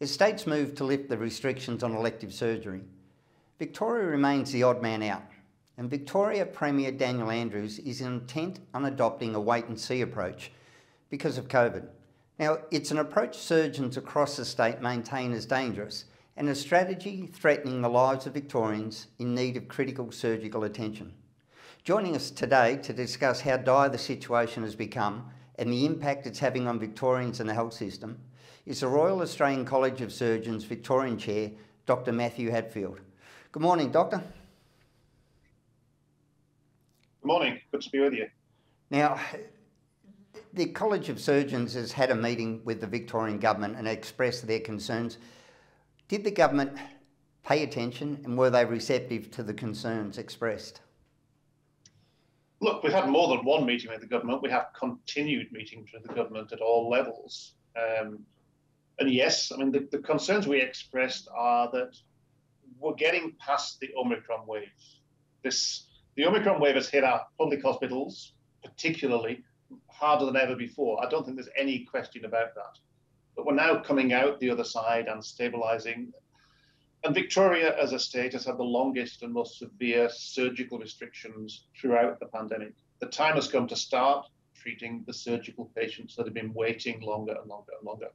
As states move to lift the restrictions on elective surgery, Victoria remains the odd man out, and Victoria Premier Daniel Andrews is intent on adopting a wait-and-see approach because of COVID. Now, it's an approach surgeons across the state maintain as dangerous and a strategy threatening the lives of Victorians in need of critical surgical attention. Joining us today to discuss how dire the situation has become and the impact it's having on Victorians and the health system is the Royal Australian College of Surgeons Victorian Chair, Dr. Matthew Hadfield. Good morning, Doctor. Good morning, good to be with you. Now, the College of Surgeons has had a meeting with the Victorian Government and expressed their concerns. Did the government pay attention and were they receptive to the concerns expressed? Look, we've had more than one meeting with the government. We have continued meetings with the government at all levels. And yes, I mean, the concerns we expressed are that we're getting past the Omicron wave. The Omicron wave has hit our public hospitals, particularly harder than ever before. I don't think there's any question about that. But we're now coming out the other side and stabilising. And Victoria, as a state, has had the longest and most severe surgical restrictions throughout the pandemic. The time has come to start treating the surgical patients that have been waiting longer and longer and longer.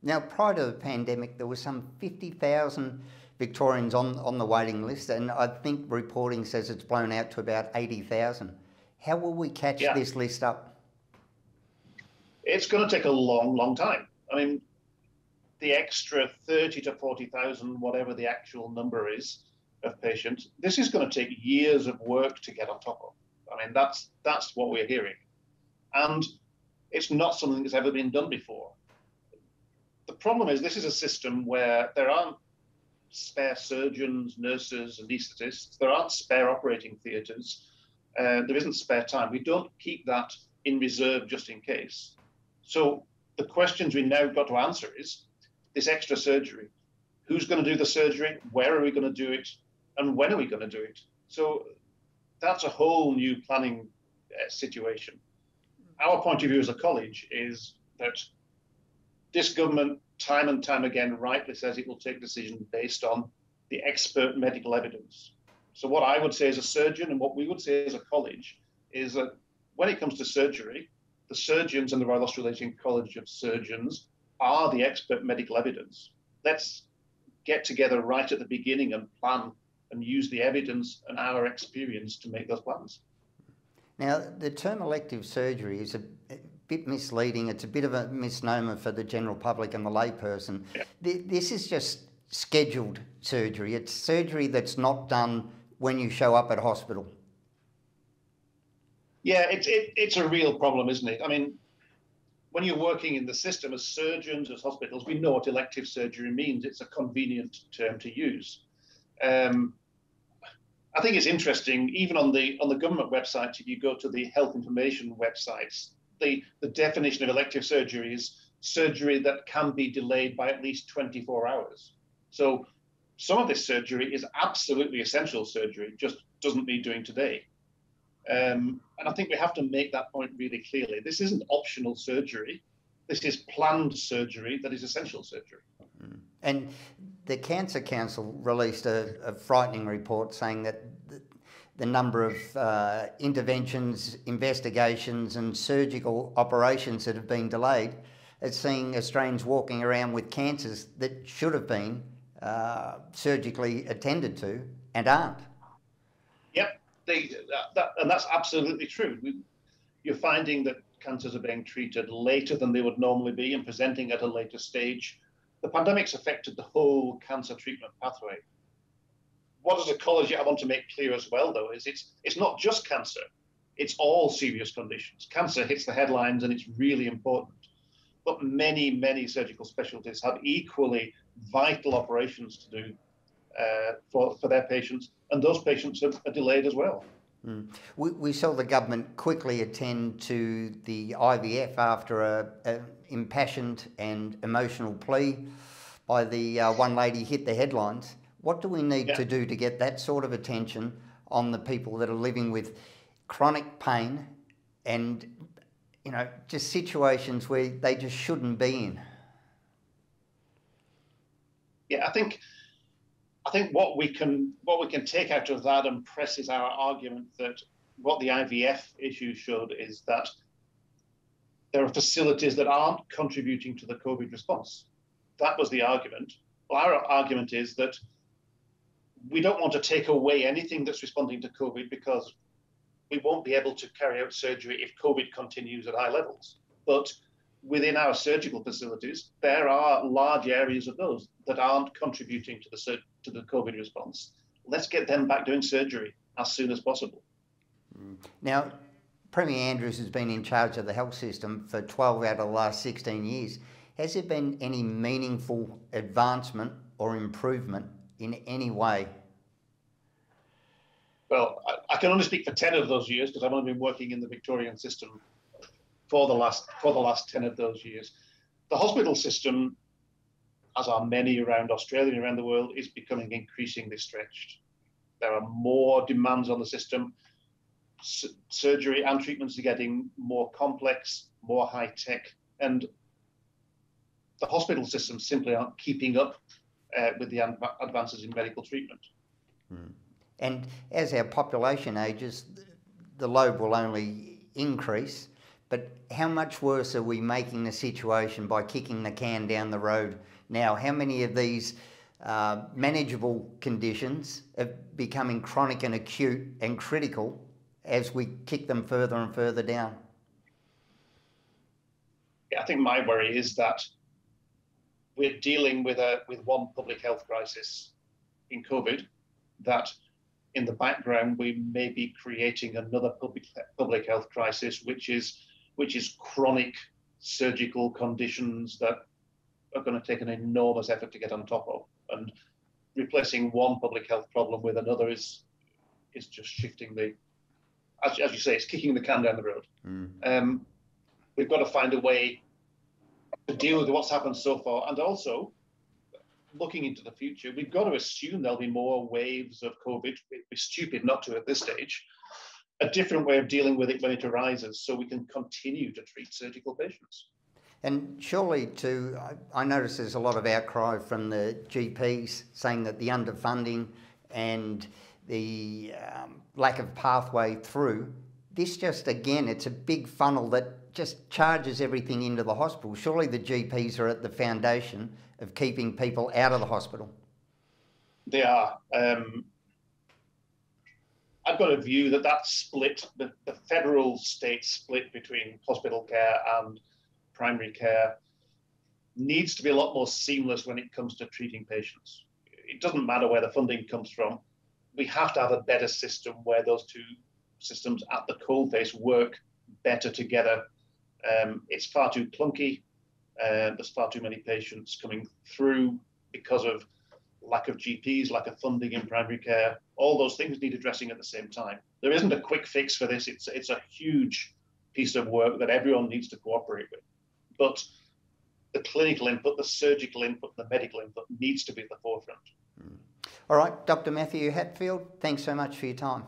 Now, prior to the pandemic, there were some 50,000 Victorians on the waiting list, and I think reporting says it's blown out to about 80,000. How will we catch this list up? It's going to take a long, long time. I mean, the extra 30 to 40,000, whatever the actual number is of patients, this is going to take years of work to get on top of. I mean, that's what we're hearing. And it's not something that's ever been done before. The problem is this is a system where there aren't spare surgeons, nurses, anaesthetists. There aren't spare operating theatres. There isn't spare time. We don't keep that in reserve just in case. So the questions we now got to answer is this extra surgery. Who's going to do the surgery? Where are we going to do it? And when are we going to do it? So that's a whole new planning situation. Our point of view as a college is that this government, time and time again, rightly says it will take decisions based on the expert medical evidence. So what I would say as a surgeon and what we would say as a college is that when it comes to surgery, the surgeons and the Royal Australian College of Surgeons are the expert medical evidence. Let's get together right at the beginning and plan and use the evidence and our experience to make those plans. Now, the term elective surgery is a bit misleading. It's a bit of a misnomer for the general public and the layperson. Yeah. This is just scheduled surgery. It's surgery that's not done when you show up at hospital. Yeah, it's a real problem, isn't it? I mean, when you're working in the system as surgeons, as hospitals, we know what elective surgery means. It's a convenient term to use. I think it's interesting, even on the government website, if you go to the health information websites, the definition of elective surgery is surgery that can be delayed by at least 24 hours. So some of this surgery is absolutely essential surgery, just doesn't need doing today. And I think we have to make that point really clearly. This isn't optional surgery. This is planned surgery that is essential surgery. And the Cancer Council released a frightening report saying that the number of interventions, investigations and surgical operations that have been delayed is seeing Australians walking around with cancers that should have been surgically attended to and aren't. Yep. And that's absolutely true. You're finding that cancers are being treated later than they would normally be and presenting at a later stage. The pandemic's affected the whole cancer treatment pathway. What as a college I want to make clear as well, though, is it's not just cancer. It's all serious conditions. Cancer hits the headlines and it's really important. But many, many surgical specialties have equally vital operations to do for their patients, and those patients are delayed as well. We saw the government quickly attend to the IVF after an impassioned and emotional plea by the one lady hit the headlines. What do we need to do to get that sort of attention on the people that are living with chronic pain and, you know, just situations where they just shouldn't be in? Yeah, I think what we can take out of that and press is our argument that what the IVF issue showed is that there are facilities that aren't contributing to the COVID response. That was the argument. Well, our argument is that we don't want to take away anything that's responding to COVID because we won't be able to carry out surgery if COVID continues at high levels. But within our surgical facilities, there are large areas of those that aren't contributing to the COVID response. Let's get them back doing surgery as soon as possible. Now, Premier Andrews has been in charge of the health system for 12 out of the last 16 years. Has there been any meaningful advancement or improvement in any way? Well, I can only speak for 10 of those years because I've only been working in the Victorian system for the last 10 of those years. The hospital system, as are many around Australia and around the world, is becoming increasingly stretched. There are more demands on the system. Surgery and treatments are getting more complex, more high tech, and the hospital systems simply aren't keeping up with the advances in medical treatment. And as our population ages, the load will only increase. But how much worse are we making the situation by kicking the can down the road now? How many of these manageable conditions are becoming chronic and acute and critical as we kick them further and further down? Yeah, I think my worry is that we're dealing with one public health crisis in COVID, that in the background we may be creating another public health crisis, which is chronic surgical conditions that are going to take an enormous effort to get on top of. And replacing one public health problem with another is just shifting as you say, it's kicking the can down the road. We've got to find a way to deal with what's happened so far, and also looking into the future, we've got to assume there'll be more waves of COVID. It'd be stupid not to at this stage. A different way of dealing with it when it arises so we can continue to treat surgical patients. And surely I notice there's a lot of outcry from the GPs saying that the underfunding and the lack of pathway through, this just, again, it's a big funnel that just charges everything into the hospital. Surely the GPs are at the foundation of keeping people out of the hospital. They are. I've got a view that split, the federal state split between hospital care and primary care, needs to be a lot more seamless when it comes to treating patients. It doesn't matter where the funding comes from. We have to have a better system where those two systems at the coalface work better together. It's far too clunky. There's far too many patients coming through because of lack of GPs, lack of funding in primary care. All those things need addressing at the same time. There isn't a quick fix for this. It's a huge piece of work that everyone needs to cooperate with. But the clinical input, the surgical input, the medical input needs to be at the forefront. All right, Dr. Matthew Hatfield, thanks so much for your time.